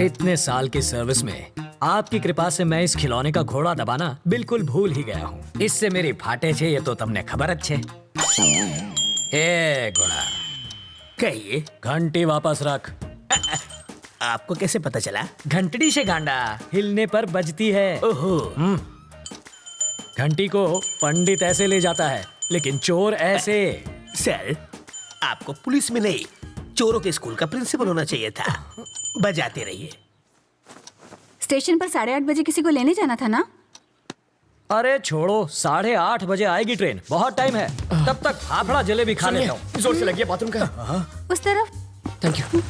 इतने साल की सर्विस में आपकी कृपा से मैं इस खिलौने का घोड़ा दबाना बिल्कुल भूल ही गया हूँ। इससे मेरी फाटे छे ये तो तुमने खबर अच्छे। ए घोड़ा, कहिए, घंटी वापस रख। आपको कैसे पता चला? घंटड़ी से गांडा हिलने पर बजती है। ओहो, घंटी को पंडित ऐसे ले जाता है, लेकिन चोर ऐसे। सर, आपको पुलिस में नहीं, चोरों के स्कूल का प्रिंसिपल होना चाहिए था। बजाते रहिए। स्टेशन पर 8:30 बजे किसी को लेने जाना था ना? अरे छोड़ो, 8:30 बजे आएगी ट्रेन, बहुत टाइम है। तब तक फाफड़ा जलेबी खा लेता हूँ। जोर से लगी बाथरूम का। उस तरफ। Thank you.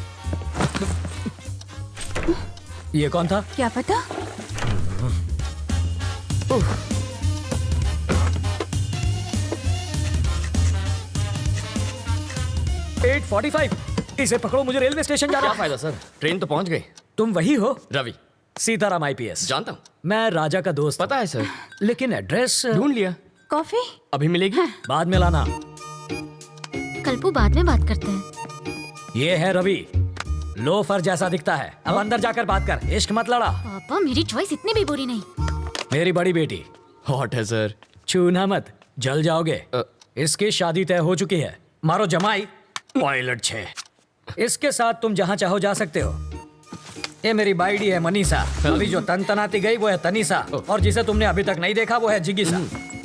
ये कौन था? क्या पता। 8:45। इसे पकड़ो, मुझे रेलवे स्टेशन जाना क्या है। फायदा सर, ट्रेन तो पहुंच गई। तुम वही हो? रवि। सीताराम IPS। जानता हूँ। मैं राजा का दोस्त। पता है सर। लेकिन एड्रेस ढूंढ लिया। कॉफी अभी मिलेगी? बाद में लाना। कल्पू, बाद में बात करते हैं। ये है रवि, लोफर जैसा दिखता है। अब अंदर जाकर बात कर, इश्क मत लड़ा। पापा, मेरी चॉइस इतनी भी बुरी नहीं। मेरी बड़ी बेटी, हॉट है सर। छूना मत, जल जाओगे। इसकी शादी तय हो चुकी है। मारो जमाई, पायलट 6। इसके साथ तुम जहाँ चाहो जा सकते हो। ये मेरी बाइडी है मनीषा। अभी जो तनतनाती गई वो है तनीषा, और जिसे तुमने अभी तक नहीं देखा वो है जिगिसा।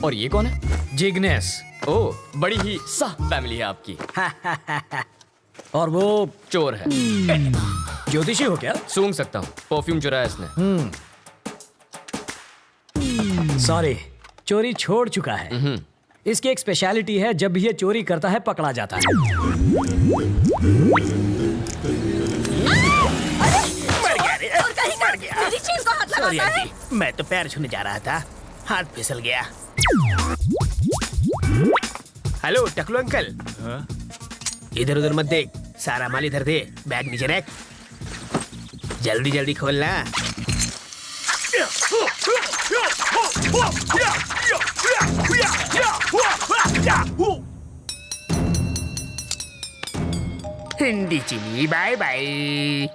और ये कौन है? जिग्नेस। ओह, बड़ी ही सा फैमिली है आपकी। और वो चोर है। ज्योतिषी हो क्या? सूंघ सकता हूँ, परफ्यूम चुराया इसने। सॉरी, चोरी छोड़ चुका है। इसकी एक स्पेशलिटी है, जब भी ये चोरी करता है पकड़ा जाता है। मर गया। मेरी चीज को हाथ सॉरी लगाता है। आंटी, मैं तो पैर छूने जा रहा था, हाथ फिसल गया। हेलो टकलू अंकल। इधर उधर मत देख, सारा माल इधर दे, बैग नीचे रख। जल्दी जल्दी खोलना। हिंदी चीनी बाय बाय।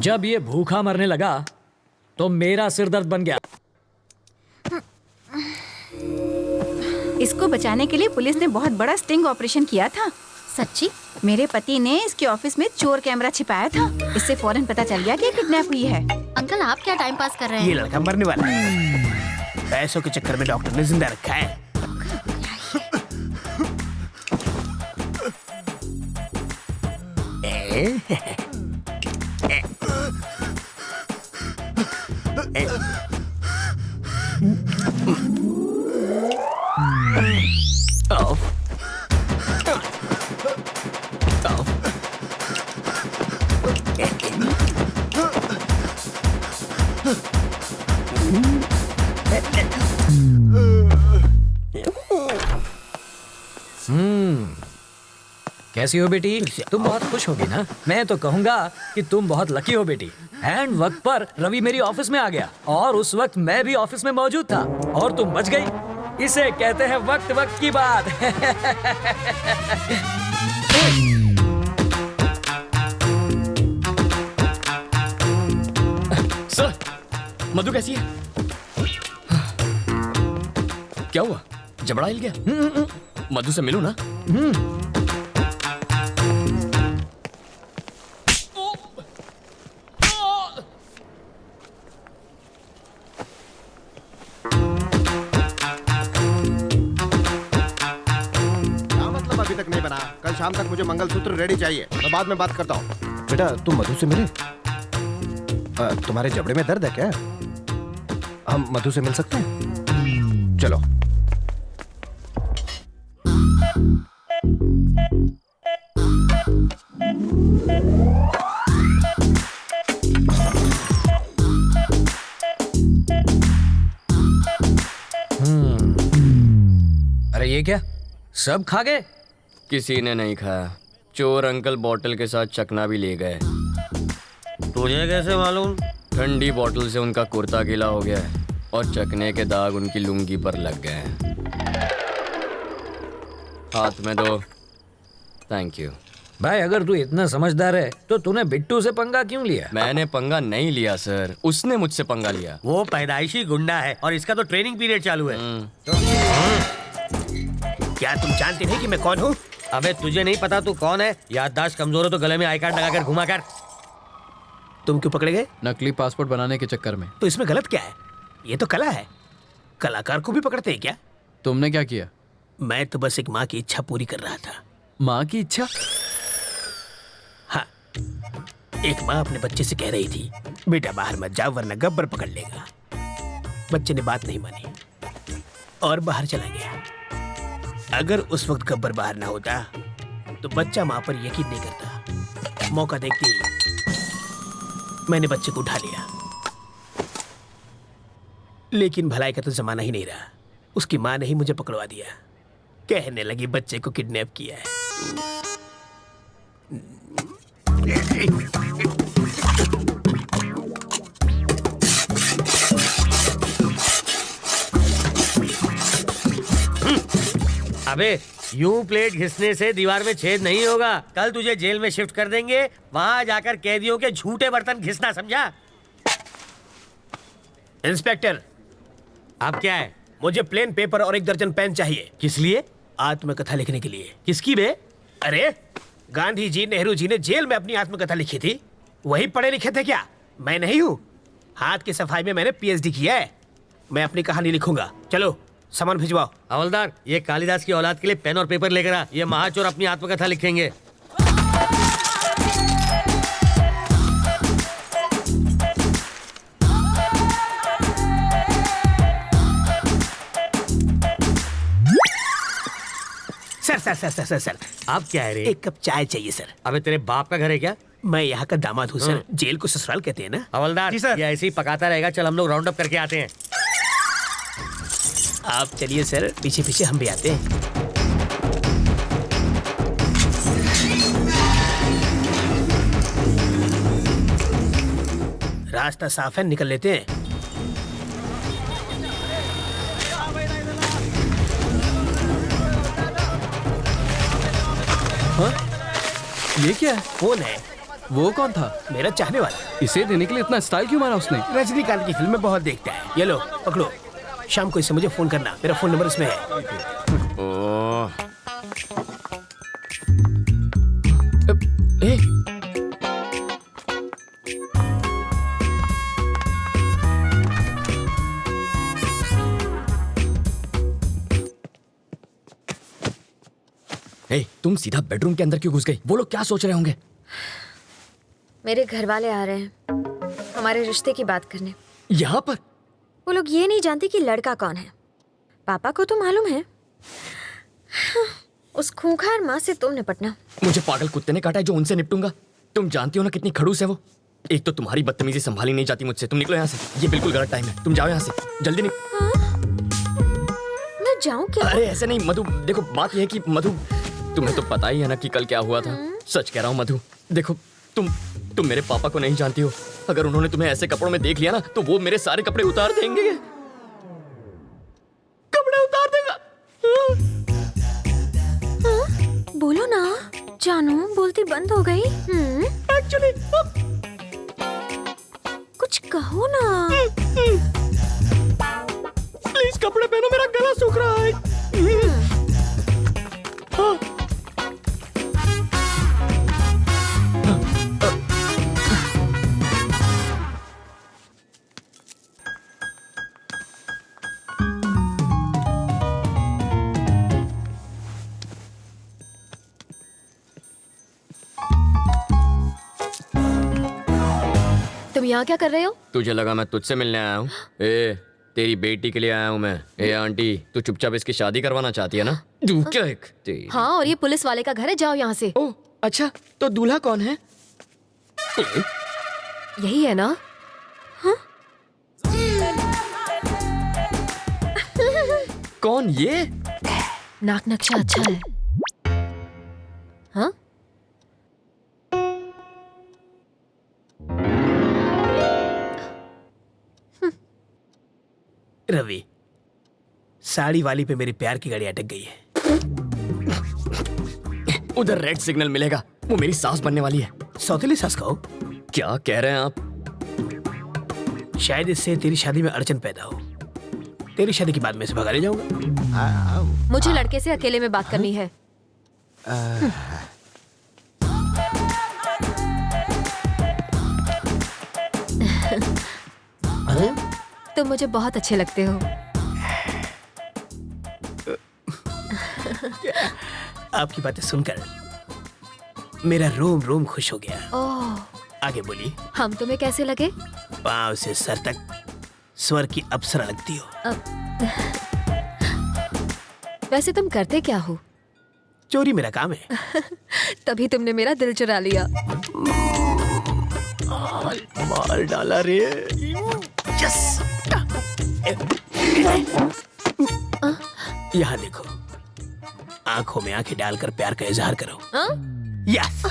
जब ये भूखा मरने लगा तो मेरा सिर दर्द बन गया। इसको बचाने के लिए पुलिस ने बहुत बड़ा स्टिंग ऑपरेशन किया था। सच्ची? मेरे पति ने इसके ऑफिस में चोर कैमरा छिपाया था। इससे फौरन पता चल गया कि किडनैप हुई है। अंकल, आप क्या टाइम पास कर रहे ये हैं? लड़का मरने वाला है। पैसों के चक्कर में डॉक्टर ने जिंदा रखा है। कैसी हो बेटी? तुम बहुत खुश होगी ना? मैं तो कहूंगा कि तुम बहुत लकी हो बेटी। एंड वक्त पर रवि मेरी ऑफिस में आ गया, और उस वक्त मैं भी ऑफिस में मौजूद था, और तुम बच गई। इसे कहते हैं वक्त वक्त की बात। सर, मधु कैसी है? क्या हुआ? जबड़ा हिल गया? मधु से मिलूं ना? अभी तक नहीं बना। कल शाम तक मुझे मंगलसूत्र रेडी चाहिए। मैं बाद में बात करता हूँ। बेटा, तुम मधु से मिले? तुम्हारे जबड़े में दर्द है क्या? हम मधु से मिल सकते हैं? चलो। अरे ये क्या, सब खा गए? किसी ने नहीं खाया। चोर अंकल बोतल के साथ चकना भी ले गए। तुझे कैसे मालूम? ठंडी बोतल से उनका कुर्ता गीला हो गया है, और चकने के दाग उनकी लुंगी पर लग गए हैं। हाथ में दो। Thank you. भाई अगर तू इतना समझदार है तो तूने बिट्टू से पंगा क्यों लिया? मैंने पंगा नहीं लिया सर, उसने मुझसे पंगा लिया। वो पैदाइशी गुंडा है और इसका तो ट्रेनिंग पीरियड चालू है। क्या तुम जानते नहीं कि मैं कौन हूँ? अबे तुझे नहीं पता तू कौन है? याददाश्त कमजोर हो तो गले में आई कार्ड लगाकर घुमा कर। तुम क्यों पकड़े गए? नकली पासपोर्ट बनाने के चक्कर में। तो इसमें गलत क्या है? ये तो कला है, कलाकार को भी पकड़ते हैं क्या? तुमने क्या किया? मैं तो बस एक माँ की इच्छा पूरी कर रहा था। माँ की इच्छा? हाँ, एक माँ अपने बच्चे से कह रही थी बेटा बाहर मत जाओ वरना गब्बर पकड़ लेगा। बच्चे ने बात नहीं मानी और बाहर चला गया। अगर उस वक्त गब्बर बाहर ना होता तो बच्चा माँ पर यकीन नहीं करता। मौका देखते ही मैंने बच्चे को उठा लिया, लेकिन भलाई का तो जमाना ही नहीं रहा। उसकी माँ ने ही मुझे पकड़वा दिया, कहने लगी बच्चे को किडनैप किया है। अबे यूं प्लेट घिसने से दीवार में छेद नहीं होगा। कल तुझे जेल में शिफ्ट कर देंगे, वहां जाकर कैदियों के झूठे बर्तन घिसना, समझा? इंस्पेक्टर, आप क्या है? मुझे प्लेन पेपर और 1 दर्जन पेन चाहिए। किस लिए? आत्मकथा लिखने के लिए। किसकी बे? अरे गांधी जी, नेहरू जी ने जेल में अपनी आत्मकथा लिखी थी, वही पढ़े लिखे थे क्या? मैं नहीं हूँ। हाथ की सफाई में मैंने PhD किया है। मैं अपनी कहानी लिखूंगा। चलो सामान भिजवाओ। हवलदार, ये कालिदास की औलाद के लिए पेन और पेपर लेकर आ। ये महाचोर अपनी आत्मकथा लिखेंगे। सर, आप क्या है रे? 1 कप चाय चाहिए सर। अबे तेरे बाप का घर है क्या? मैं यहाँ का दामाद हूँ सर। जेल को ससुराल कहते हैं ना। हवलदार जी सर, ये ऐसे ही पकाता रहेगा। चल हम लोग राउंड अप करके आते हैं। आप चलिए सर, पीछे पीछे हम भी आते हैं। रास्ता साफ है, निकल लेते हैं। ये क्या है? कौन है? वो कौन था? मेरा चाहने वाला। इसे देने के लिए इतना स्टाइल क्यों मारा उसने? रजनीकांत की फिल्में बहुत देखता है। ये लो पकड़ो, शाम को इसे मुझे फोन करना। मेरा फोन नंबर इसमें है। ओह। ए, ए, तुम सीधा बेडरूम के अंदर क्यों घुस गई? वो लोग क्या सोच रहे होंगे? मेरे घर वाले आ रहे हैं हमारे रिश्ते की बात करने। यहाँ पर? वो लोग ये नहीं जानते कि लड़का कौन है। पापा को तो मालूम है। उस खूंखार माँ से तुम निपटना। मुझे पागल कुत्ते ने काटा है जो उनसे निपटूंगा। तुम जानती हो ना कितनी खड़ूस है वो। एक तो तुम्हारी बदतमीजी संभाली नहीं जाती मुझसे। तुम निकलो यहाँ से, ये बिल्कुल गलत टाइम है। तुम जाओ यहाँ से जल्दी। मैं जाऊँ क्या? अरे ऐसे नहीं मधु, देखो बात यह है कि मधु, तुम्हें तो पता ही है ना कि कल क्या हुआ था। सच कह रहा हूँ मधु, देखो तुम मेरे पापा को नहीं जानती हो। अगर उन्होंने तुम्हें ऐसे कपड़ों में देख लिया ना तो वो मेरे सारे कपड़े उतार देंगे। कपड़े उतार देगा। बोलो ना जानू, बोलती बंद हो गई। एक्चुअली कुछ कहो ना। प्लीज कपड़े पहनो, मेरा गला सूख रहा है। हाँ। तुम यहाँ क्या कर रहे हो? तुझे लगा मैं तुझसे मिलने आया हूँ? ए, तेरी बेटी के लिए आया हूँ मैं। ए आंटी, तू चुपचाप इसकी शादी करवाना चाहती है ना? हाँ, और ये पुलिस वाले का घर है, जाओ यहाँ से। ओह अच्छा, तो दूल्हा कौन है? यही है ना? हाँ? कौन ये? नाक नक्शा अच्छा है। हाँ? रवि, साड़ी वाली पे मेरी प्यार की गाड़ी अटक गई है। उधर रेड सिग्नल मिलेगा, वो मेरी सास बनने वाली है। सौतेली सास कहो? क्या कह रहे हैं आप? शायद इससे तेरी शादी में अड़चन पैदा हो। तेरी शादी के बाद मैं इसे भगा ले जाऊंगा। मुझे लड़के से अकेले में बात करनी है। तुम मुझे बहुत अच्छे लगते हो। आपकी बातें सुनकर मेरा रोम रोम खुश हो गया। ओह, आगे बोलिए। हम तुम्हें कैसे लगे? पांव से सर तक स्वर की अप्सरा लगती हो। वैसे तुम करते क्या हो? चोरी मेरा काम है। तभी तुमने मेरा दिल चुरा लिया। मार डाला रे। यस। यहाँ देखो, आंखों में आंखें डालकर प्यार का इजहार करो। यस।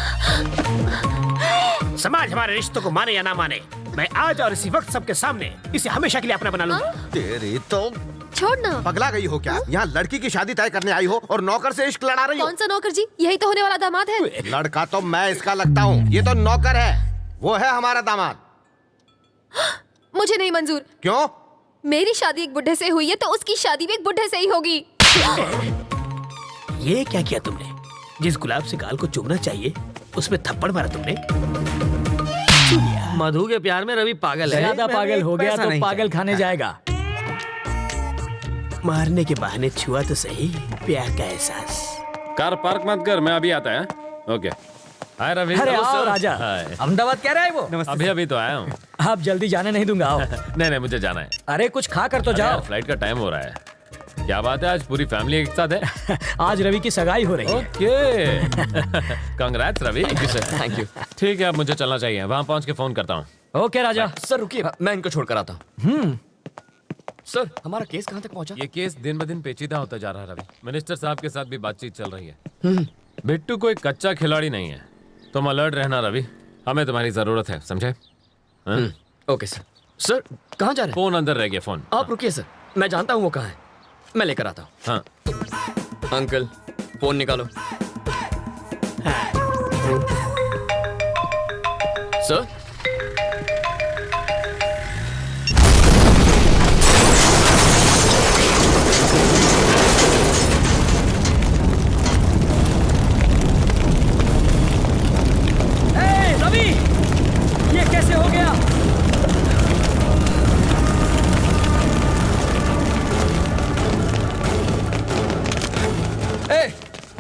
समाज हमारे रिश्तों को माने या ना माने, मैं आज और इसी वक्त सबके सामने इसे हमेशा के लिए अपना बना लूंगा। तेरी तो छोड़ना। पगला गई हो क्या? यहाँ लड़की की शादी तय करने आई हो और नौकर से इश्क लड़ा रही हो? कौन सा नौकर जी? यही तो होने वाला दामाद है। लड़का तो मैं इसका लगता हूँ, ये तो नौकर है। वो है हमारा दामाद। मुझे नहीं मंजूर। क्यों? मेरी शादी एक बुढ़े से हुई है तो उसकी शादी भी एक बुढ़े से ही होगी। ये क्या किया तुमने? जिस गुलाब से गाल को चूमना चाहिए उसमें थप्पड़ मारा तुमने। मधु के प्यार में रवि पागल है। ज्यादा पागल हो गया पैसा तो नहीं पागल खाने जाएगा। मारने के बहाने छुआ तो सही प्यार का एहसास। कार पार्क मत कर, मैं अभी आता है। ओके। हाय रवि। अरे हेलो आओ सर। राजा, हाय। अहमदाबाद कह रहा है वो। अभी अभी तो आया हूँ। आप जल्दी जाने नहीं दूंगा, आओ। नहीं नहीं, मुझे जाना है। अरे कुछ खा कर तो अरे यार, जाओ। फ्लाइट का टाइम हो रहा है। क्या बात है, आज पूरी फैमिली एक साथ है? आज रवि की सगाई हो रही है। Okay. Congrats Ravi. Thank you. ठीक है, अब मुझे चलना चाहिए। वहाँ पहुँच के फोन करता हूँ। ओके राजा। सर रुकिए, मैं इनको छोड़कर आता हूँ। सर, हमारा केस कहाँ तक पहुँचा? ये केस दिन ब दिन पेचीदा होता जा रहा है रवि। मिनिस्टर साहब के साथ भी बातचीत चल रही है। बिट्टू कोई कच्चा खिलाड़ी नहीं है। तुम अलर्ट रहना रवि, हमें तुम्हारी जरूरत है, समझे? Okay sir. सर, कहाँ जा रहे हैं? फोन अंदर रह गया। फोन आप रुकिए सर, मैं जानता हूँ वो कहाँ है, मैं लेकर आता हूँ। हाँ। अंकल, फोन निकालो। सर, रवि, ये कैसे हो गया?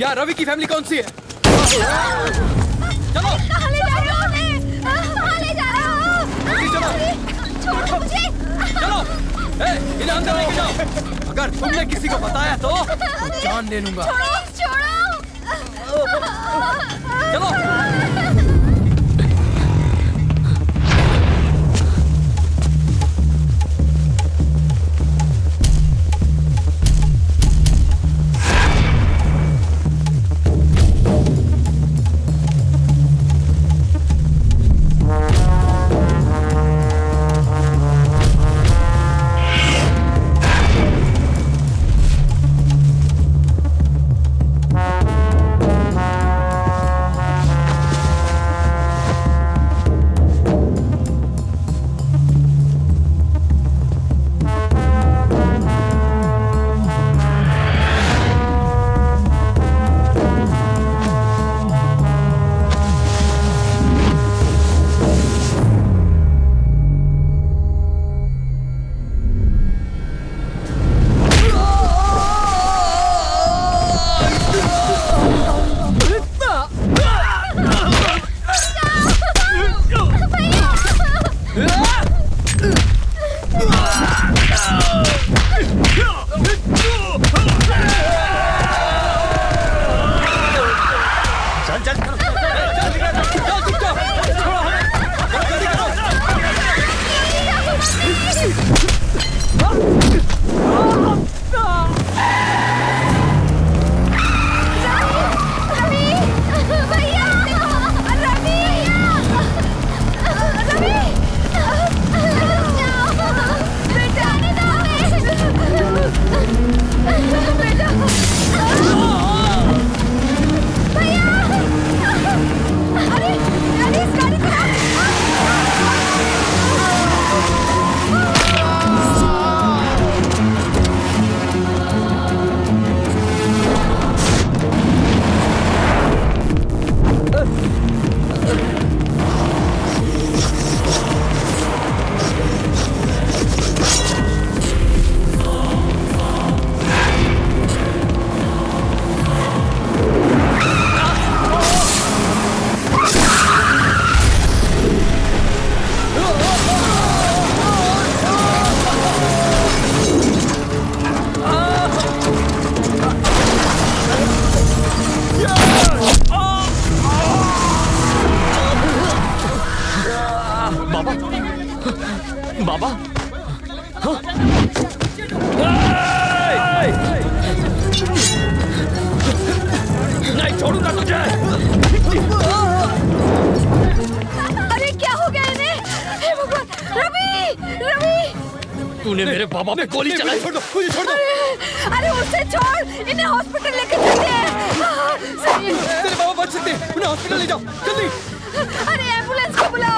यार रवि की फैमिली कौन सी है? कहाँ ले जा रहे हो उन्हें? कहाँ ले जा रहे हो? छोड़ो मुझे। चलो, इन्हें अंदर लेके जाओ। अगर तुमने किसी को बताया तो जान ले लूंगा। छोड़ो। चलो। तूने मेरे बाबा पे गोली चलाई। छोड़ दो, मुझे छोड़ दो। अरे उसे छोड़, इन्हें हॉस्पिटल लेके चलते हैं। सही। तेरे बाबा बच सकते हैं, उन्हें हॉस्पिटल ले जाओ जल्दी। अरे एम्बुलेंस को बुलाओ।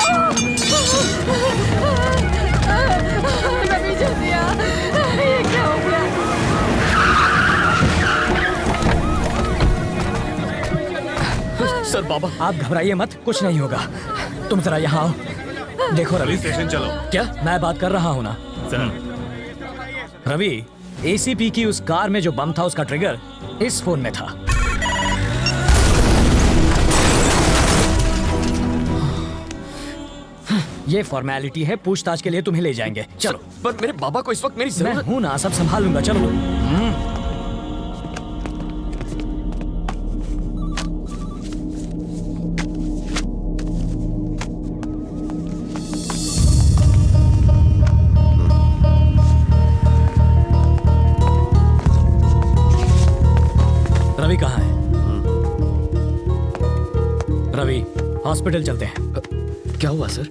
रवि जल्दी आ, ये क्या हो गया? सर बाबा, आप घबराइए मत, कुछ नहीं होगा। तुम जरा यहाँ आओ। देखो रवि, स्टेशन चलो। क्या मैं बात कर रहा हूँ ना? रवि, एसीपी की उस कार में जो बम था उसका ट्रिगर इस फोन में था। ये फॉर्मेलिटी है, पूछताछ के लिए तुम्हें ले जाएंगे। चलो। पर मेरे बाबा को इस वक्त मेरी मैं जरूरत। हूं ना, सब संभाल लूंगा। चलो। रवि कहाँ है? रवि, हॉस्पिटल चलते हैं। क्या हुआ सर?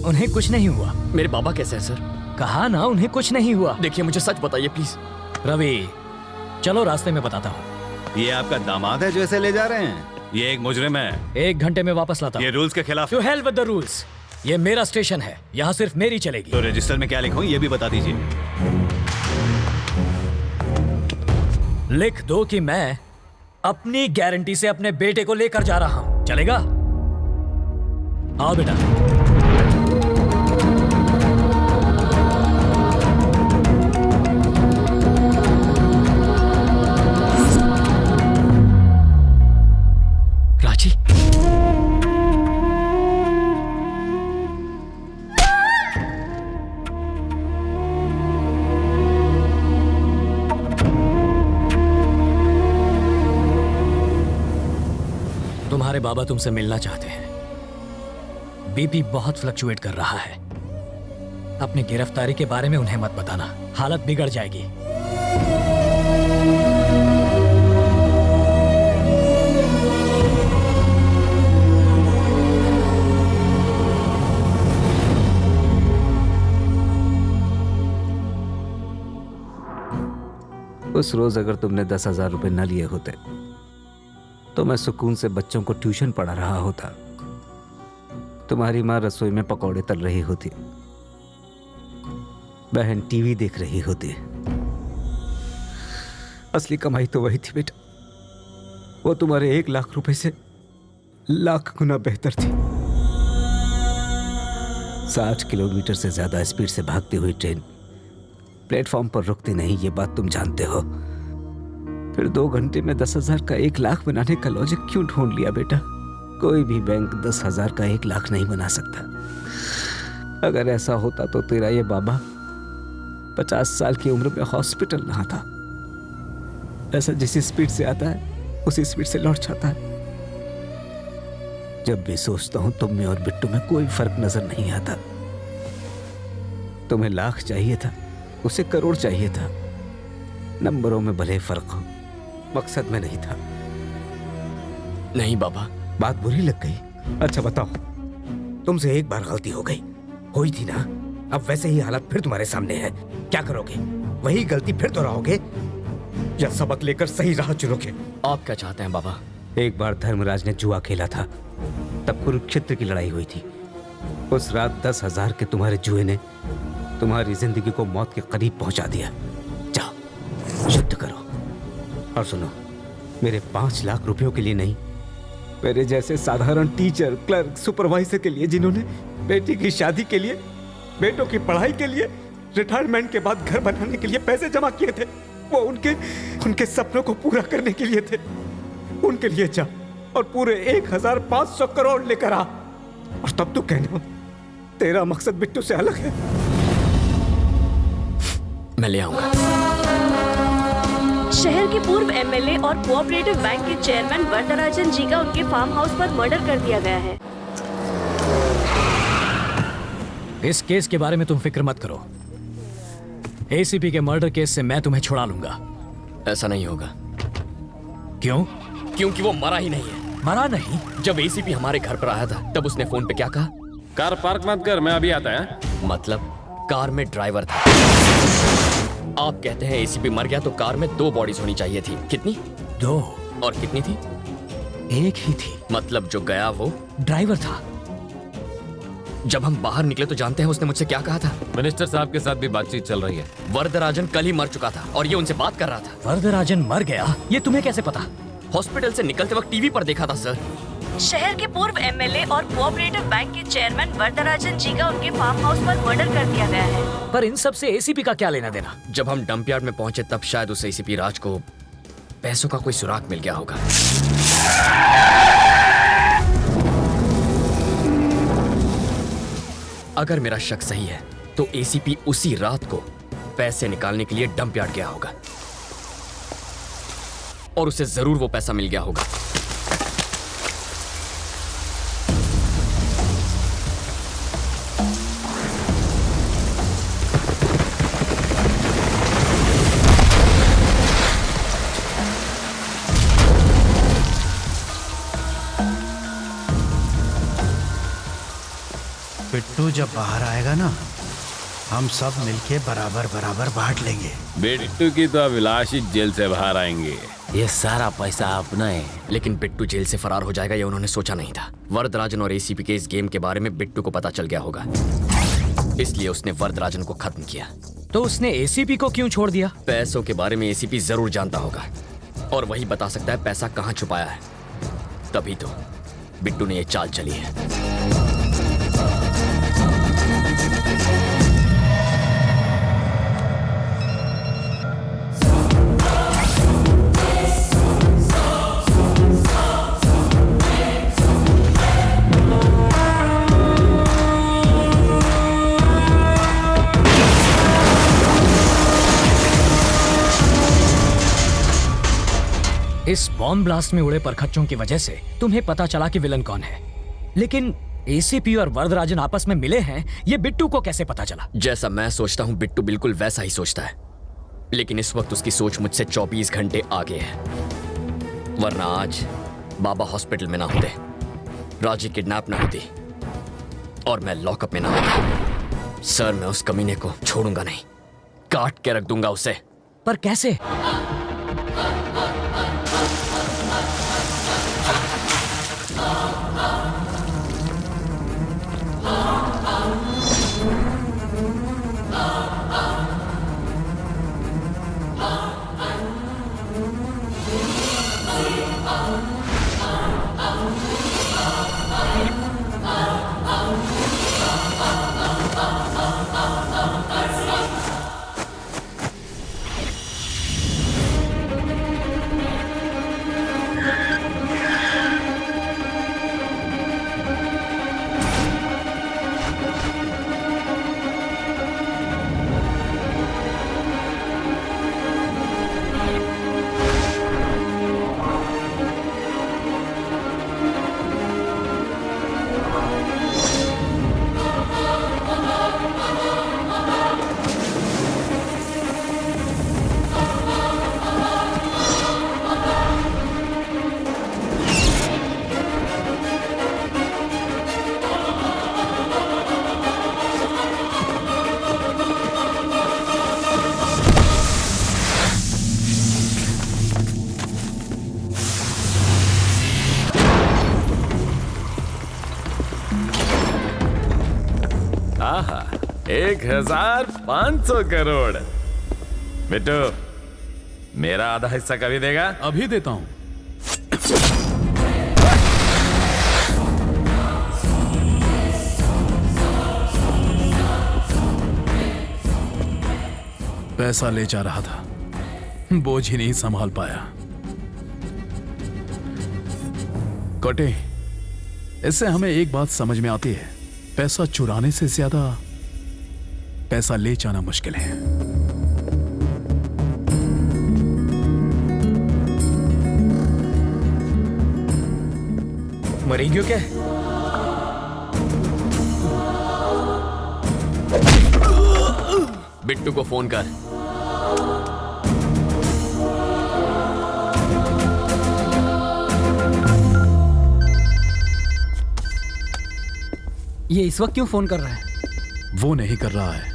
उन्हें कुछ नहीं हुआ। मेरे बाबा कैसे हैं सर? कहा ना उन्हें कुछ नहीं हुआ। देखिए मुझे सच बताइए प्लीज। रवि, चलो रास्ते में बताता हूँ। ये आपका दामाद है जो ऐसे ले जा रहे हैं? ये एक मुजरिम है। 1 घंटे में वापस लाता हूँ। ये रूल्स के खिलाफ। To hell with the rules. ये मेरा स्टेशन है, यहाँ सिर्फ मेरी चलेगी। तो रजिस्टर में क्या लिखूं ये भी बता दीजिए। लिख दो कि मैं अपनी गारंटी से अपने बेटे को लेकर जा रहा हूँ। चलेगा? आओ बेटा। राजी, तुम्हारे बाबा तुमसे मिलना चाहते हैं। बीपी बहुत फ्लक्चुएट कर रहा है। अपनी गिरफ्तारी के बारे में उन्हें मत बताना, हालत बिगड़ जाएगी। उस रोज अगर तुमने 10,000 रुपए न लिए होते तो मैं सुकून से बच्चों को ट्यूशन पढ़ा रहा होता। तुम्हारी माँ रसोई में पकौड़े तल रही होती, बहन टीवी देख रही होती। असली कमाई तो वही थी बेटा, वो तुम्हारे 1 लाख रुपए से लाख गुना बेहतर थी। 60 किलोमीटर से ज्यादा स्पीड से भागती हुई ट्रेन प्लेटफॉर्म पर रुकती नहीं, ये बात तुम जानते हो। फिर 2 घंटे में 10,000 का 1 लाख बनाने का लॉजिक क्यों ढूंढ लिया बेटा? कोई भी बैंक 10,000 का 1 लाख नहीं बना सकता। अगर ऐसा होता तो तेरा ये बाबा 50 साल की उम्र में हॉस्पिटल ना था। ऐसा जिस स्पीड से आता है उसी स्पीड से लौट जाता है। जब भी सोचता हूं तुम में और बिट्टू में कोई फर्क नजर नहीं आता। तुम्हें लाख चाहिए था, उसे करोड़ चाहिए था। नंबरों में भले फर्क हो, मकसद में नहीं था। नहीं बाबा। बात बुरी लग गई? अच्छा बताओ, तुमसे एक बार गलती हो गई, हुई थी ना? अब वैसे ही हालात फिर तुम्हारे सामने है। क्या करोगे? वही गलती फिर दोहराओगे या सबक लेकर सही राह चुनोगे? आप क्या चाहते हैं बाबा? एक बार धर्मराज ने जुआ खेला था, तब कुरुक्षेत्र की लड़ाई हुई थी। उस रात 10,000 के तुम्हारे जुए ने तुम्हारी जिंदगी को मौत के करीब पहुंचा दिया। जाओ युद्ध करो। और सुनो, मेरे 5 लाख रुपयों के लिए नहीं, मेरे जैसे साधारण टीचर, क्लर्क, सुपरवाइजर के लिए जिन्होंने बेटी की शादी के लिए, बेटों की पढ़ाई के लिए, रिटायरमेंट के बाद घर बनाने के लिए पैसे जमा किए थे, वो उनके सपनों को पूरा करने के लिए थे। उनके लिए जा और पूरे 1,500 करोड़ लेकर आ, और तब तू कहना तेरा मकसद बिट्टू से अलग है। मैं ले आऊंगा। शहर के पूर्व एमएलए और कोऑपरेटिव बैंक के चेयरमैन वरदराजन जी का उनके फार्म हाउस पर मर्डर कर दिया गया है। इस केस के बारे में तुम फिक्र मत करो। एसीपी के मर्डर केस से मैं तुम्हें छुड़ा लूंगा। ऐसा नहीं होगा। क्यों? क्योंकि वो मरा ही नहीं है। मरा नहीं? जब एसीपी हमारे घर पर आया था तब उसने फोन पे क्या कहा? कार पार्क मत कर, मैं अभी आता है। मतलब कार में ड्राइवर था। आप कहते हैं एसीपी मर गया तो कार में 2 बॉडीज होनी चाहिए थी। कितनी? 2। और कितनी थी? 1 ही थी। मतलब जो गया वो ड्राइवर था। जब हम बाहर निकले तो जानते हैं उसने मुझसे क्या कहा था? मिनिस्टर साहब के साथ भी बातचीत चल रही है। वरदराजन कल ही मर चुका था और ये उनसे बात कर रहा था। वरदराजन मर गया? ये तुम्हें कैसे पता? हॉस्पिटल से निकलते वक्त टीवी पर देखा था सर। शहर के पूर्व एमएलए और कोऑपरेटिव बैंक के चेयरमैन वरदराजन जी का उनके फार्म हाउस पर मर्डर कर दिया गया है। पर इन सब से एसीपी का क्या लेना देना? जब हम डंप यार्ड में पहुंचे तब शायद उस एसीपी राज को पैसों का कोई सुराग मिल गया होगा। अगर मेरा शक सही है तो एसीपी उसी रात को पैसे निकालने के लिए डंप यार्ड गया होगा और उसे जरूर वो पैसा मिल गया होगा। बिट्टू जब बाहर आएगा ना, हम सब मिलके बराबर बराबर बांट लेंगे। बिट्टू की तो अभिलाष ही जेल से बाहर आएंगे। ये सारा पैसा अपना है। लेकिन बिट्टू जेल से फरार हो जाएगा ये उन्होंने सोचा नहीं था। वरदराजन और एसीपी के इस गेम के बारे में बिट्टू को पता चल गया होगा, इसलिए उसने वरदराजन को खत्म किया। तो उसने एसीपी को क्यों छोड़ दिया? पैसों के बारे में एसीपी जरूर जानता होगा और वही बता सकता है पैसा कहाँ छुपाया है। तभी तो बिट्टू ने ये चाल चली है। इस बॉम्ब ब्लास्ट में उड़े परखच्चों की वजह से तुम्हें पता चला कि विलन कौन है, लेकिन एसीपी और वरदराजन आपस में मिले हैं, ये बिट्टू को कैसे पता चला? जैसा मैं सोचता हूँ बिट्टू बिल्कुल वैसा ही सोचता है, लेकिन इस वक्त उसकी सोच मुझसे 24 घंटे आगे है। वरना आज बाबा हॉस्पिटल में ना होते, राजी किडनैप ना होती और मैं लॉकअप में ना होता। सर, मैं उस कमीने को छोड़ूंगा नहीं, काट के रख दूंगा उसे। पर कैसे? आहा, 1500 करोड़। बिट्टू, मेरा आधा हिस्सा कभी देगा? अभी देता हूं। पैसा ले जा रहा था, बोझ ही नहीं संभाल पाया। कटे, इससे हमें एक बात समझ में आती है, पैसा चुराने से ज्यादा पैसा ले जाना मुश्किल है। मरी क्यों क्या? बिट्टू को फोन कर। ये इस वक्त क्यों फोन कर रहा है? वो नहीं कर रहा है,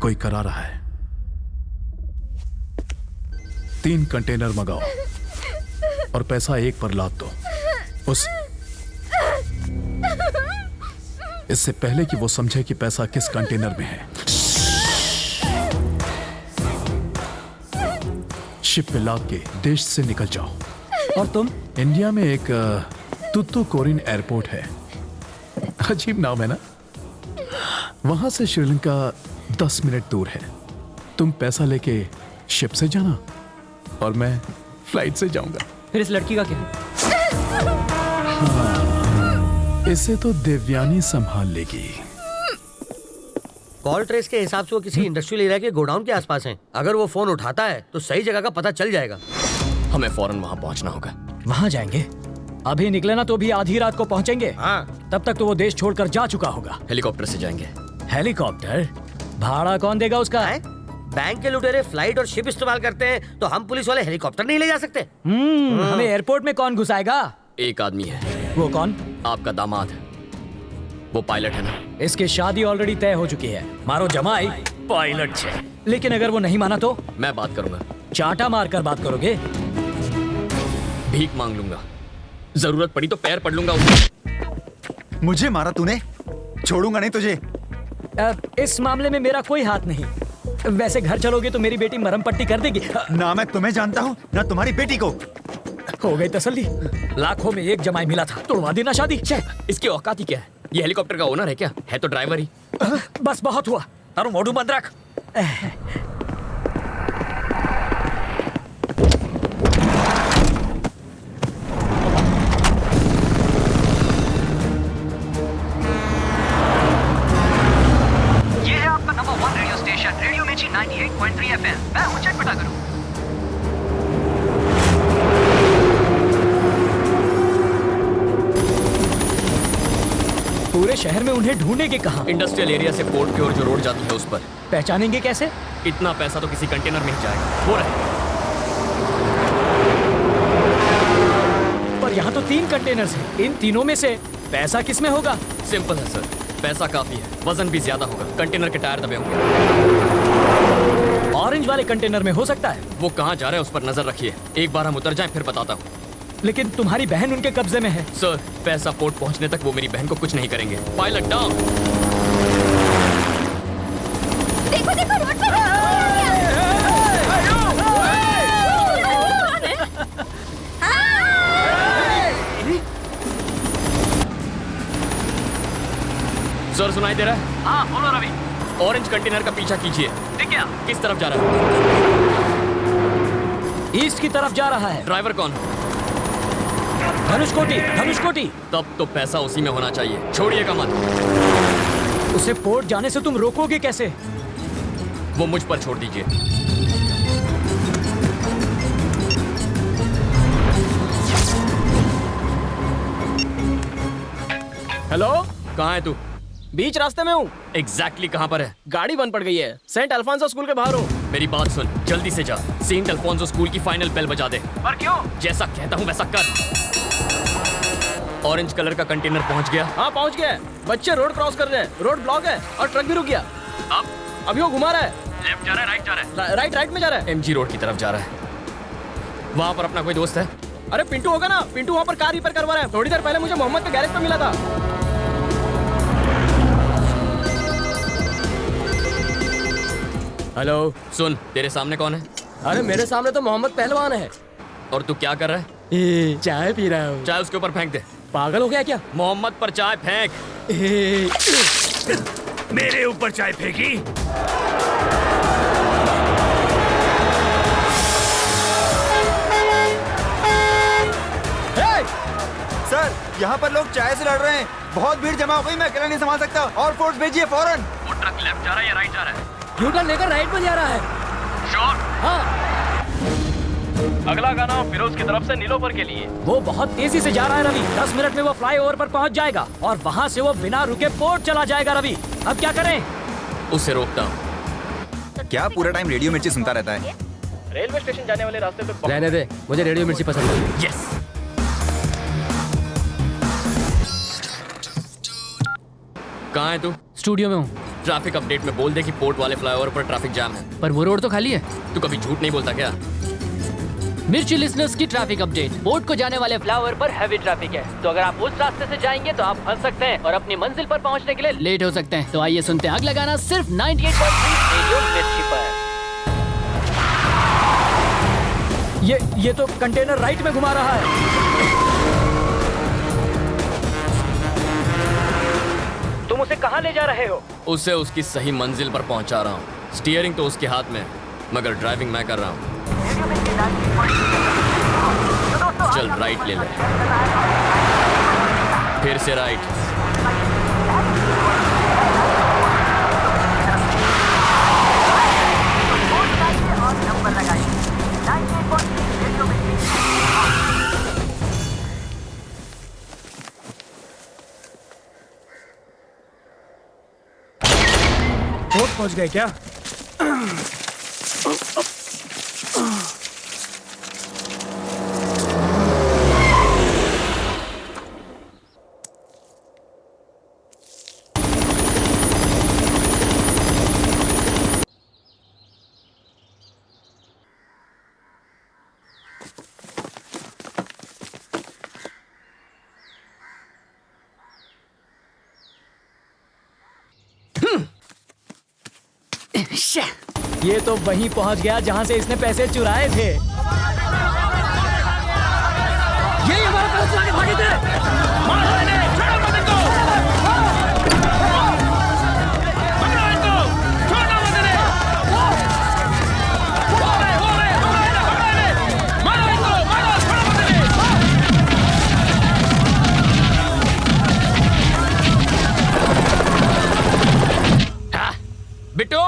कोई करा रहा है। 3 कंटेनर मंगाओ और पैसा एक पर लाद दो। इससे पहले कि वो समझे कि पैसा किस कंटेनर में है, शिप पे लाद के देश से निकल जाओ। और तुम? इंडिया में एक तुतुकोरिन एयरपोर्ट है, अजीब नाम है ना। वहां से श्रीलंका 10 मिनट दूर है। तुम पैसा लेके शिप से जाना और मैं फ्लाइट से जाऊंगा। फिर इस लड़की का क्या? इसे तो देवयानी संभाल लेगी। कॉल ट्रेस के हिसाब से वो किसी इंडस्ट्रियल एरिया के गोडाउन के आसपास हैं। अगर वो फोन उठाता है तो सही जगह का पता चल जाएगा। हमें फौरन वहां पहुंचना होगा। वहां जाएंगे? अभी निकले ना तो भी आधी रात को पहुंचेंगे। हाँ। तब तक तो वो देश छोड़कर जा चुका होगा। हेलीकॉप्टर से जाएंगे। हेलीकॉप्टर? भाड़ा कौन देगा उसका? बैंक के लुटेरे फ्लाइट और शिप इस्तेमाल करते हैं तो हम पुलिस वाले हेलीकॉप्टर नहीं ले जा सकते। हमें एयरपोर्ट में कौन घुसाएगा? एक आदमी है। वो कौन? आपका दामाद। वो पायलट है ना। इसकी शादी ऑलरेडी तय हो चुकी है। मारो जमाई पायलट है। लेकिन अगर वो नहीं माना तो? मैं बात करूंगा। चाटा मारकर बात करोगे? भीख मांग लूंगा, जरूरत पड़ी तो पैर पड़ लूंगा उसके। मुझे मारा तूने, छोड़ूंगा नहीं तुझे। इस मामले में मेरा कोई हाथ नहीं। वैसे घर चलोगे तो मेरी बेटी मरहम पट्टी कर देगी। ना मैं तुम्हें जानता हूँ ना तुम्हारी बेटी को। हो गई तसल्ली। लाखों में एक जमाई मिला था, तोड़वा देना शादी। इसकी औकात ही क्या है? ये हेलीकॉप्टर का ओनर है क्या? है तो ड्राइवर ही। बस बहुत हुआ, तारू मोड़ू बंद रख। ये है आपका नंबर 1 रेडियो स्टेशन, रेडियो मिर्ची 98.3 FM। मैं हूं चटपटा गुरु। पूरे शहर में उन्हें ढूंढेंगे कहाँ? इंडस्ट्रियल एरिया से पोर्ट की ओर जो रोड जाती है उस पर। पहचानेंगे कैसे? इतना पैसा तो किसी कंटेनर में ही जाएगा। हो रहा है। पर यहाँ तो 3 कंटेनर्स हैं। इन तीनों में से पैसा किस में होगा? सिंपल है सर, पैसा काफी है, वजन भी ज्यादा होगा। कंटेनर के टायर दबे होंगे। ऑरेंज वाले कंटेनर में हो सकता है। वो कहाँ जा रहा है उस पर नजर रखिए। एक बार हम उतर जाएं फिर बताता हूँ। लेकिन तुम्हारी बहन उनके कब्जे में है। सर, पैसा पोर्ट पहुंचने तक वो मेरी बहन को कुछ नहीं करेंगे। Pilot down. देखो देखो रोड पे सर, सुनाई दे रहा है? हाँ बोलो रवि। ऑरेंज कंटेनर का पीछा कीजिए। ठीक है। किस तरफ जा रहा है? ईस्ट की तरफ जा रहा है। ड्राइवर कौन? धनुषकोटी। धनुषकोटी। तब तो पैसा उसी में होना चाहिए। छोड़िएगा मत। उसे पोर्ट जाने से तुम रोकोगे कैसे? वो मुझ पर छोड़ दीजिए। हेलो, कहाँ है तू? बीच रास्ते में हूँ। एग्जैक्टली कहाँ पर है? गाड़ी बंद पड़ गई है। सेंट अल्फांसो स्कूल के बाहर हूँ। मेरी बात सुन, जल्दी से जा। सेंट अल्फोंसो स्कूल की फाइनल बेल बजा दे। पर क्यों? जैसा कहता हूँ वैसा कर। ऑरेंज कलर का कंटेनर पहुँच गया? हाँ पहुँच गया है। बच्चे रोड क्रॉस कर रहे हैं। रोड ब्लॉक है और ट्रक भी रुक गया। अब अभी वो घुमा रहा है। लेफ्ट जा रहा है, राइट जा रहा है? राइट में जा रहा है। एमजी रोड की तरफ जा रहा है। वहाँ पर अपना कोई दोस्त है? अरे पिंटू होगा ना। पिंटू वहाँ पर कार रिपेयर करवा रहा है। थोड़ी देर पहले मुझे मोहम्मद के गैरेज पे मिला था। हेलो, सुन, तेरे सामने कौन है? अरे मेरे सामने तो मोहम्मद पहलवान है। और तू क्या कर रहा है? चाय पी रहा हूँ। चाय उसके ऊपर फेंक दे। पागल हो गया क्या? मोहम्मद पर चाय फेंक। मेरे ऊपर चाय फेंकी? सर, यहाँ पर लोग चाय से लड़ रहे हैं। बहुत भीड़ जमा हो गई, मैं अकेला नहीं संभाल सकता। और फोर्स भेजिए फौरन। वो ट्रक लेफ्ट जा रहा है या राइट जा रहा है? यूटर्न लेकर राइट में जा रहा है। श्योर? हाँ। अगला गाना फिरोज की तरफ से नीलोफर के लिए। वो बहुत तेजी से जा रहा है रवि। 10 मिनट में वो फ्लाईओवर पर पहुंच जाएगा और वहां से वो बिना रुके पोर्ट चला जाएगा। रवि, अब क्या करें? उसे रोकता हूँ। क्या पूरा टाइम रेडियो मिर्ची सुनता रहता है? रेलवे स्टेशन जाने वाले रास्ते पे रहने दे, मुझे रेडियो मिर्ची पसंद है। यस। कहाँ है तू? स्टूडियो में हूँ। ट्रैफिक अपडेट में बोल दे कि पोर्ट वाले फ्लाईओवर पर ट्रैफिक जाम है। पर वो रोड तो खाली है। तू कभी झूठ नहीं बोलता क्या? मिर्ची लिसनर्स की ट्रैफिक अपडेट। पोर्ट को जाने वाले फ्लाईओवर पर हैवी ट्रैफिक है, तो अगर आप उस रास्ते से जाएंगे तो आप फंस सकते हैं और अपनी मंजिल पर पहुंचने के लिए लेट हो सकते हैं। तो आइए सुनते हैं आग लगाना सिर्फ 98.3 रेडियो मिर्ची पर। ये तो कंटेनर राइट में घुमा रहा है। तुम उसे कहाँ ले जा रहे हो? उसे उसकी सही मंजिल पर पहुंचा रहा हूँ। स्टीयरिंग तो उसके हाथ में, मगर ड्राइविंग मैं कर रहा हूँ। चल राइट ले ले, फिर से राइट। पोर्ट पहुंच गए क्या? ये तो वहीं पहुंच गया जहां से इसने पैसे चुराए थे। यही हमारा पैसे चुरा के भागे थे। मारो इन्हें, छोड़ो मत इनको। पकड़ो इनको, छोड़ो मत इन्हें। हो रहे, पकड़ो इन्हें। मारो इनको, मारो, छोड़ो मत इन्हें। बिट्टू,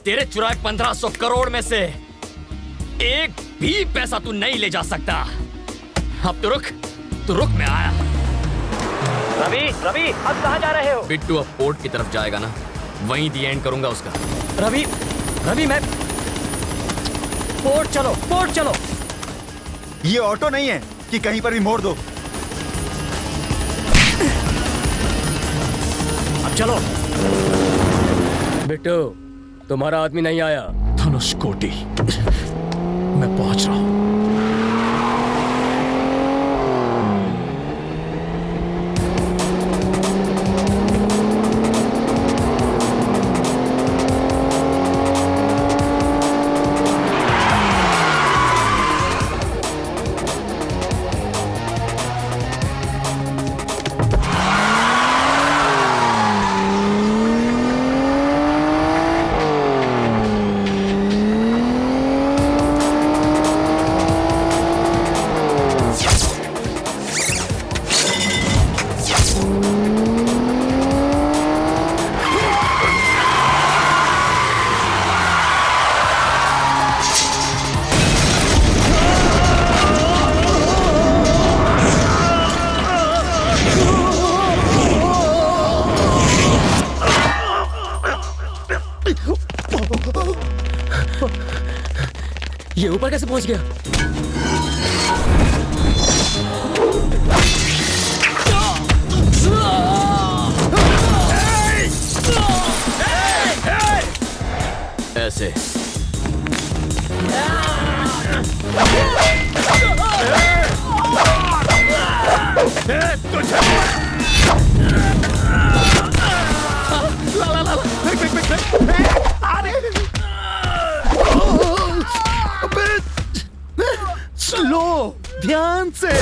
तेरे चुराए 1500 करोड़ में से एक भी पैसा तू नहीं ले जा सकता। अब तो रुक, मैं आया। रवि, अब कहाँ जा रहे हो? बिट्टू अब पोर्ट की तरफ जाएगा ना, वहीं दी एंड करूंगा उसका। रवि मैं पोर्ट चलो। ये ऑटो नहीं है कि कहीं पर भी मोड़ दो। अब चलो। बिट्टू, तुम्हारा आदमी नहीं आया। धनुषकोटि, मैं पहुंच रहा हूं। ये ऊपर कैसे पहुंच गया? ऐसे स्लो, ध्यान से।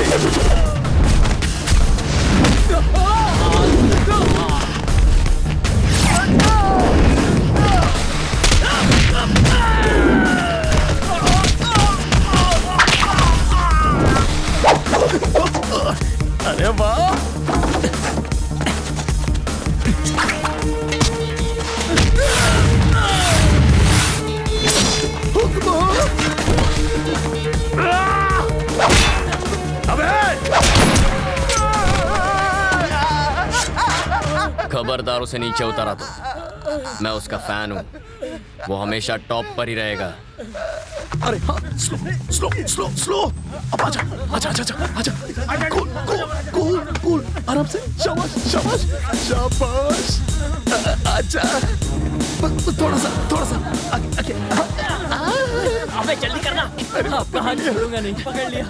अरे वाह, खबरदार उसे नीचे उतारा तो मैं उसका फैन हूं, वो हमेशा टॉप पर ही रहेगा। अरे हाँ, स्लो स्लो स्लो स्लो। अब आजा आजा आजा आजा आजा। कूल कूल कूल कूल, आराम से। शाबाश शाबाश शाबाश। आजा, थोड़ा सा आगे। अबे जल्दी करना। अब कहाँ छोड़ूंगा नहीं, पकड़ लिया।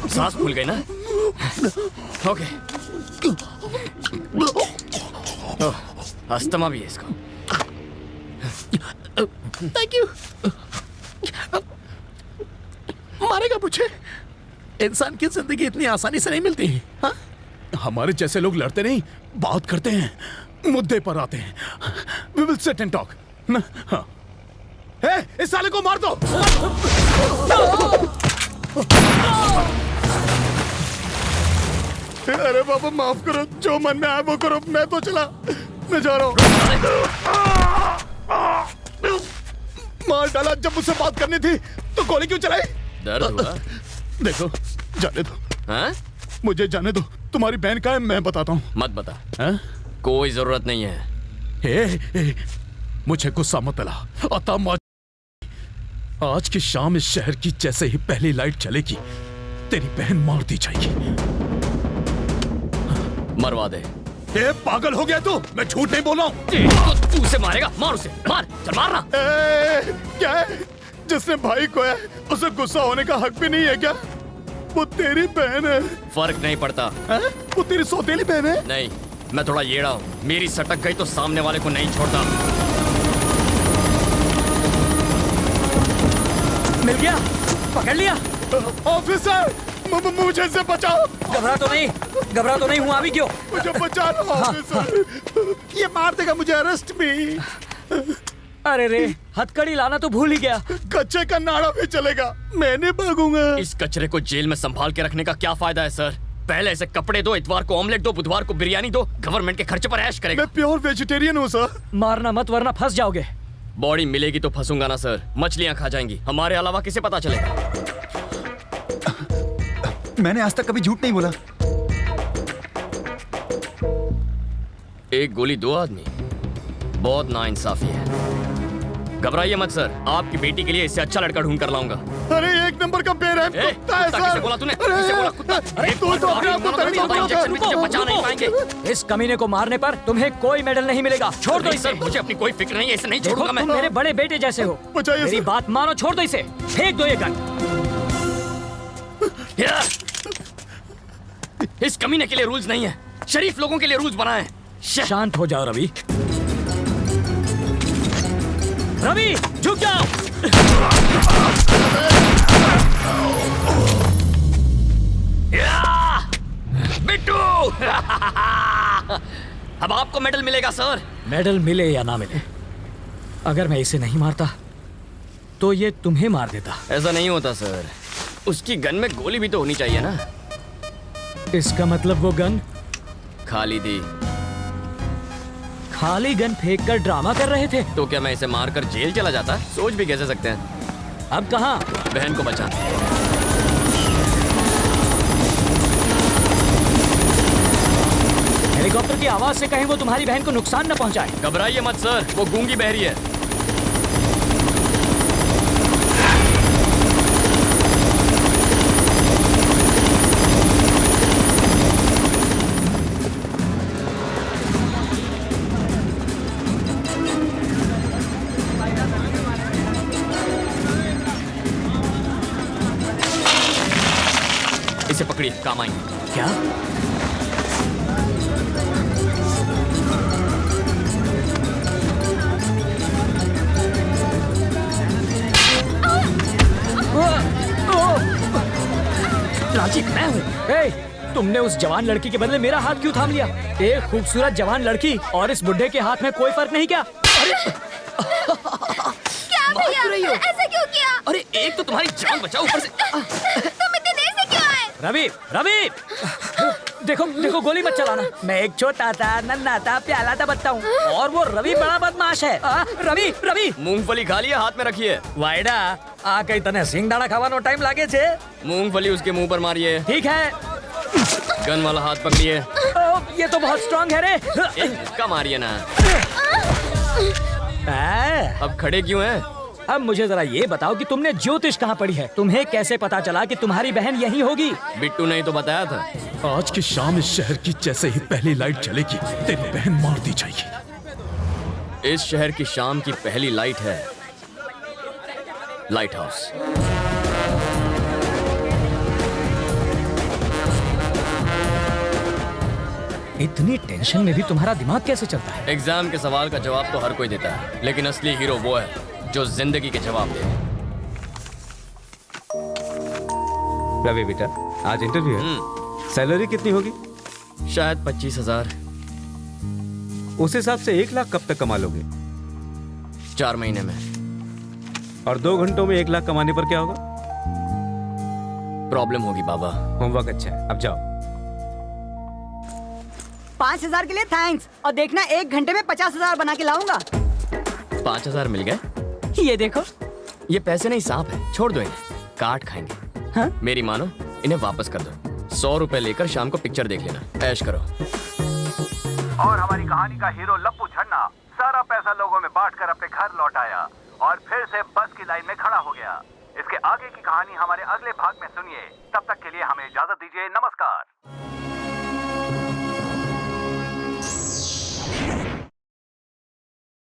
सांस फूल गई ना? ओके। अस्थमा भी है इसको। Thank you. मारेगा मुझे? इंसान की जिंदगी इतनी आसानी से नहीं मिलती। हाँ? हमारे जैसे लोग लड़ते नहीं, बात करते हैं, मुद्दे पर आते हैं। We will sit and talk. ना? हाँ। इस साले को मार दो। अरे बाबा माफ करो, जो मन में आया वो करो, मैं तो चला, मैं जा रहा हूँ। मार डाला। जब मुझसे बात करनी थी तो गोली क्यों चलाई? दर्द हुआ? देखो, जाने दो। हाँ? मुझे जाने दो। तुम्हारी बहन का है, मैं बताता हूँ। मत बता। हाँ? कोई जरूरत नहीं है। मुझे गुस्सा मत दिला। आज की शाम इस शहर की जैसे ही पहली लाइट चलेगी, तेरी बहन मार दी जाएगी। मरवा दे। पागल हो गया तू? मैं झूठ नहीं बोल रहा हूँ। तो तू उसे मारेगा? मार उसे, मार, चल मारना। क्या है? जिसने भाई को है उसे गुस्सा होने का हक भी नहीं है क्या? वो तेरी बहन है। फर्क नहीं पड़ता। वो तेरी सौतेली बहन है। नहीं, मैं थोड़ा येड़ा हूँ। मेरी सटक गई तो सामने वाले को नहीं छोड़ता। मिल गया, पकड़ लिया। ऑफिसर, मुझे से बचाओ। घबरा तो नहीं हूँ अभी। क्यों? मुझे बचा लो ऑफिसर। ये मार देगा मुझे, अरेस्ट भी। अरे रे, हथकड़ी लाना तो भूल ही गया। कच्चे का नाड़ा भी चलेगा, मैं नहीं भागूंगा। इस कचरे को जेल में संभाल के रखने का क्या फायदा है सर? पहले ऐसे कपड़े दो, इतवार को ऑमलेट दो, बुधवार को बिरयानी दो, गवर्नमेंट के खर्चे पर ऐश करेगा। मैं प्योर वेजिटेरियन हूँ सर। मारना मत वरना फंस जाओगे। बॉडी मिलेगी तो फंसूंगा ना सर। मछलियाँ खा जाएंगी, हमारे अलावा किसे पता चलेगा? मैंने आज तक कभी झूठ नहीं बोला। एक गोली दो आदमी, बहुत नाइंसाफी है। घबराइए मत सर, आपकी बेटी के लिए इससे अच्छा लड़का ढूंढ कर लाऊंगा। अरे एक नंबर का बेरहम कुत्ता है सर। किसे बोला तूने? किसे बोला कुत्ता? अरे तू तो अपने आप को इंजेक्शन भी तुझे बचा नहीं पाएंगे। इस कमीने को मारने पर तुम्हें कोई मेडल नहीं मिलेगा। छोड़ दो इसे। मुझे अपनी कोई फिक्र नहीं है, इसे नहीं छोड़ूंगा मैं। तुम मेरे बड़े बेटे जैसे हो। मेरी बात मानो, छोड़ दो इसे। फेंक दो ये गन। इस कमीने के लिए रूल्स नहीं है, शरीफ लोगों के लिए रूल्स बनाए हैं। शांत हो जाओ रवि। रवि, झुक जाओ। बिट्टू। अब आपको मेडल मिलेगा सर। मेडल मिले या ना मिले, अगर मैं इसे नहीं मारता तो ये तुम्हें मार देता। ऐसा नहीं होता सर, उसकी गन में गोली भी तो होनी चाहिए ना। इसका मतलब वो गन खाली थी। खाली गन फेंक कर ड्रामा कर रहे थे। तो क्या मैं इसे मारकर जेल चला जाता? सोच भी कैसे सकते हैं। अब कहाँ? बहन को बचाना। हेलीकॉप्टर की आवाज से कहीं वो तुम्हारी बहन को नुकसान न पहुंचाए। घबराइए मत सर, वो गूंगी बहरी है। इसे पकड़िए, काम आएंगे। क्या? लालची मैं हूँ। तुमने उस जवान लड़की के बदले मेरा हाथ क्यों थाम लिया? एक खूबसूरत जवान लड़की और इस बुढ़े के हाथ में कोई फर्क नहीं क्या? अरे क्या भैया? ऐसा क्यों किया? अरे एक तो तुम्हारी जान बचाओ, ऊपर से तुम इतनी देर से क्यों आए? रवि, रवि, देखो देखो, गोली मत चलाना। मैं एक छोटा सा नन्हा सा प्याला सा बच्चा हूँ और वो रवि बड़ा बदमाश है। रवि, रवि, मूंगफली खा लिया, हाथ में रखिए। वाइडा आ कई तने सिंगदाणा खावानो टाइम लागे छे। मूंगफली उसके मुंह पर मारिए। ठीक है। गन वाला हाथ पकड़िए। ये तो बहुत स्ट्रांग है रे। इसका मारिए ना। अब खड़े क्यों हैं? अब मुझे जरा ये बताओ कि तुमने ज्योतिष कहाँ पढ़ी है? तुम्हें कैसे पता चला कि तुम्हारी बहन यही होगी? बिट्टू ने तो बताया था। आज की शाम इस शहर की जैसे ही पहली लाइट चलेगी, तेरी बहन मार दी जाएगी। इस शहर की शाम की पहली लाइट है लाइट हाउस। इतनी टेंशन में भी तुम्हारा दिमाग कैसे चलता है? एग्जाम के सवाल का जवाब तो हर कोई देता है, लेकिन असली हीरो वो है जो जिंदगी के जवाब दे। रवि बेटा, आज इंटरव्यू है। सैलरी कितनी होगी? शायद 25,000। उस हिसाब से 1 लाख कब तक कमा लोगे? 4 महीने में। और 2 घंटों में 1 लाख कमाने पर क्या होगा? प्रॉब्लम होगी बाबा। होमवर्क अच्छा है, अब जाओ। 5,000 के लिए थैंक्स, और देखना 1 घंटे में 50,000 बना के लाऊंगा। 5,000 मिल गए? ये देखो। ये पैसे नहीं, सांप है, छोड़ दो इन्हें, काट खाएंगे। हाँ? मेरी मानो, इन्हें वापस कर दो। 100 रुपए लेकर शाम को पिक्चर देख लेना, ऐश करो। और हमारी कहानी का हीरो लप्पू छन्ना सारा पैसा लोगों में बांटकर अपने घर लौट आया और फिर से बस की लाइन में खड़ा हो गया। इसके आगे की कहानी हमारे अगले भाग में सुनिए। तब तक के लिए हमें इजाजत दीजिए, नमस्कार।